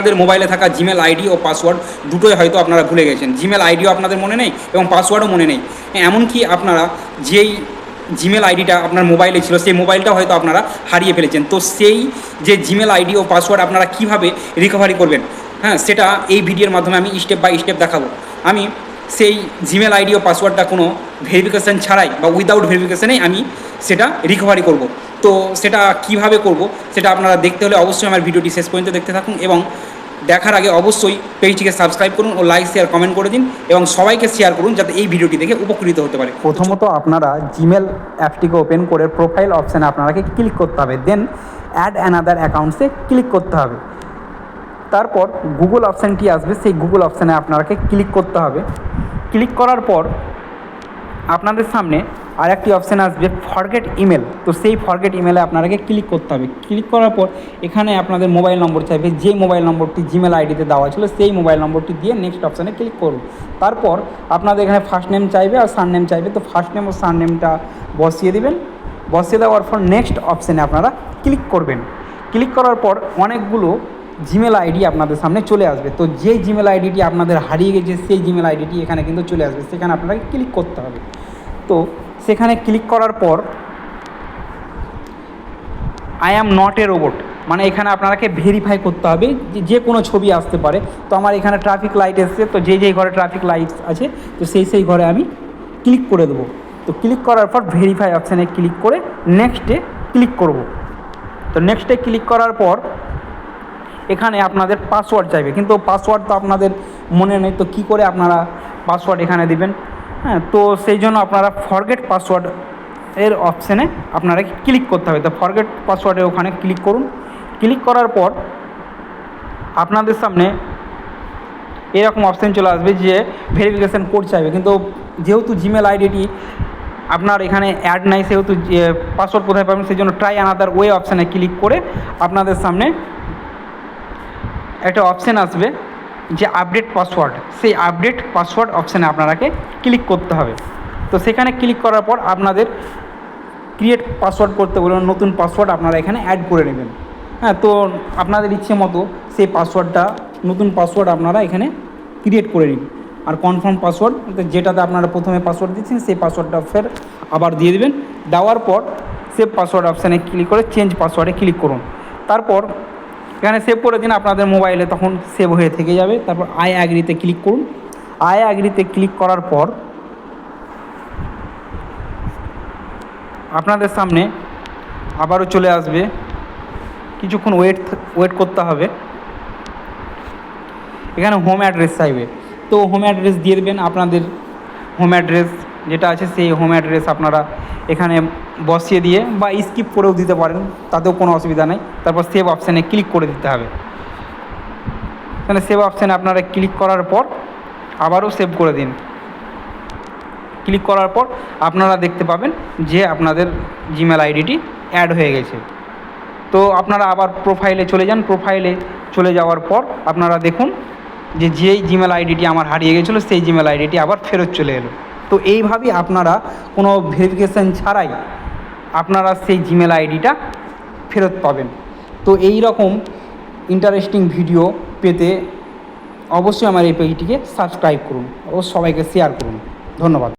আপনাদের মোবাইলে থাকা জিমেল আইডি ও পাসওয়ার্ড দুটোই হয়তো আপনারা ভুলে গেছেন। জিমেল আইডিও আপনাদের মনে নেই এবং পাসওয়ার্ডও মনে নেই। এমনকি আপনারা যেই জিমেল আইডিটা আপনার মোবাইলে ছিল সেই মোবাইলটাও হয়তো আপনারা হারিয়ে ফেলেছেন। তো সেই যে জিমেল আইডি ও পাসওয়ার্ড আপনারা কীভাবে রিকভারি করবেন, সেটা এই ভিডিওর মাধ্যমে আমি স্টেপ বাই স্টেপ দেখাবো। আমি সেই জিমেল আইডি ও পাসওয়ার্ডটা কোনো ভেরিফিকেশান ছাড়াই বা উইদাউট ভেরিফিকেশানেই আমি সেটা রিকভারি করব। তো সেটা কিভাবে করব সেটা আপনারা দেখতে হলে অবশ্যই আমার ভিডিওটি শেষ পর্যন্ত দেখতে থাকুন এবং দেখার আগে অবশ্যই পেজটিকে সাবস্ক্রাইব করুন ও লাইক শেয়ার কমেন্ট করে দিন এবং সবাইকে শেয়ার করুন যাতে এই ভিডিওটি দেখে উপকৃত হতে পারে। প্রথমত আপনারা জিমেল অ্যাপটিকে ওপেন করে প্রোফাইল অপশানে আপনাকে ক্লিক করতে হবে, দেন অ্যাড অ্যানাদার অ্যাকাউন্টসে ক্লিক করতে হবে। তারপর গুগল অপশানটি আসবে, সেই গুগল অপশানে আপনাকে ক্লিক করতে হবে। ক্লিক করার পর আপনাদের সামনে আর একটি অপশান আসবে ফরগেট ইমেল। তো সেই ফরগেট ইমেলে আপনাকে ক্লিক করতে হবে। ক্লিক করার পর এখানে আপনাদের মোবাইল নম্বর চাইবে, যে মোবাইল নম্বরটি জিমেল আইডিতে দেওয়া ছিল সেই মোবাইল নম্বরটি দিয়ে নেক্সট অপশানে ক্লিক করুন। তারপর আপনাদের এখানে ফার্স্ট নেম চাইবে আর সার নেম চাইবে, তো ফার্স্ট নেম ও সার নেমটা বসিয়ে দিবেন। বসিয়ে দেওয়ার পর নেক্সট অপশানে আপনারা ক্লিক করবেন। ক্লিক করার পর অনেকগুলো জিমেল আইডি আপনাদের সামনে চলে আসবে। তো যে জিমেল আইডিটি আপনাদের হারিয়ে গেছে সেই জিমেল আইডিটি এখানে কিন্তু চলে আসবে, সেখানে আপনাকে ক্লিক করতে হবে। তো সেখানে ক্লিক করার পর I am not a robot, মানে এখানে আপনাকে ভেরিফাই করতে হবে যে কোনো ছবি আসতে পারে। তো আমার এখানে ট্রাফিক লাইট এসছে, তো যে ঘরে ট্রাফিক লাইট আছে তো সেই ঘরে আমি ক্লিক করে দেবো। তো ক্লিক করার পর ভেরিফাই অপশানে ক্লিক করে নেক্সটে ক্লিক করব। তো নেক্সটে ক্লিক করার পর এখানে আপনাদের পাসওয়ার্ড চাইবে, কিন্তু পাসওয়ার্ড তো আপনাদের মনে নেই, তো কী করে আপনারা পাসওয়ার্ড এখানে দিবেন? তো সেই জন্য আপনারা ফরগেট পাসওয়ার্ড এর অপশানে আপনারা ক্লিক করতে হবে। তো ফরগেট পাসওয়ার্ডে ওখানে ক্লিক করুন। ক্লিক করার পর আপনাদের সামনে এরকম অপশান চলে আসবে যে ভেরিফিকেশান কোড চাইবে, কিন্তু যেহেতু জিমেল আইডিটি আপনার এখানে অ্যাড নাই সেহেতু পাসওয়ার্ড কোথায় পাবেন, সেই জন্য ট্রাই আনাদার ওয়ে অপশানে ক্লিক করে আপনাদের সামনে একটা অপশান আসবে যে আপডেট পাসওয়ার্ড, সেই আপডেট পাসওয়ার্ড অপশানে আপনারাকে ক্লিক করতে হবে। তো সেখানে ক্লিক করার পর আপনাদের ক্রিয়েট পাসওয়ার্ড করতে বলবেন, নতুন পাসওয়ার্ড আপনারা এখানে অ্যাড করে নেবেন। তো আপনাদের ইচ্ছে মতো সেই পাসওয়ার্ডটা, নতুন পাসওয়ার্ড আপনারা এখানে ক্রিয়েট করে নিন। আর কনফার্ম পাসওয়ার্ড যেটাতে আপনারা প্রথমে পাসওয়ার্ড দিচ্ছেন সেই পাসওয়ার্ডটা ফের আবার দিয়ে দেবেন। দেওয়ার পর সেভ পাসওয়ার্ড অপশানে ক্লিক করে চেঞ্জ পাসওয়ার্ডে ক্লিক করুন। তারপর এখানে সেভ করে দিন, আপনাদের মোবাইলে তখন সেভ হয়ে থেকে যাবে। তারপর আই অ্যাগ্রিতে ক্লিক করুন। আই অ্যাগ্রিতে ক্লিক করার পর আপনাদের সামনে আবারও চলে আসবে, কিছুক্ষণ ওয়েট করতে হবে। এখানে হোম অ্যাড্রেস চাইবে, তো হোম অ্যাড্রেস দিয়ে দেবেন। আপনাদের হোম অ্যাড্রেস যেটা আছে সেই হোম অ্যাড্রেস আপনারা এখানে বসিয়ে দিয়ে বা স্কিপ করেও দিতে পারেন, তাতেও কোনো অসুবিধা নেই। তারপর সেভ অপশানে ক্লিক করে দিতে হবে। এখানে সেভ অপশানে আপনারা ক্লিক করার পর আবারও সেভ করে দিন। ক্লিক করার পর আপনারা দেখতে পাবেন যে আপনাদের জিমেল আইডিটি অ্যাড হয়ে গেছে। তো আপনারা আবার প্রোফাইলে চলে যান। প্রোফাইলে চলে যাওয়ার পর আপনারা দেখুন যে যেই জিমেল আইডিটি আমার হারিয়ে গেছিলো সেই জিমেল আইডিটি আবার ফেরত চলে এলো। তো এইভাবেই আপনারা কোনো ভেরিফিকেশান ছাড়াই আপনারা সেই জিমেল আইডিটা ফেরত পাবেন। তো এই রকম ইন্টারেস্টিং ভিডিও পেতে অবশ্যই আমার এই পেজটিকে সাবস্ক্রাইব করুন ও সবাইকে শেয়ার করুন। ধন্যবাদ।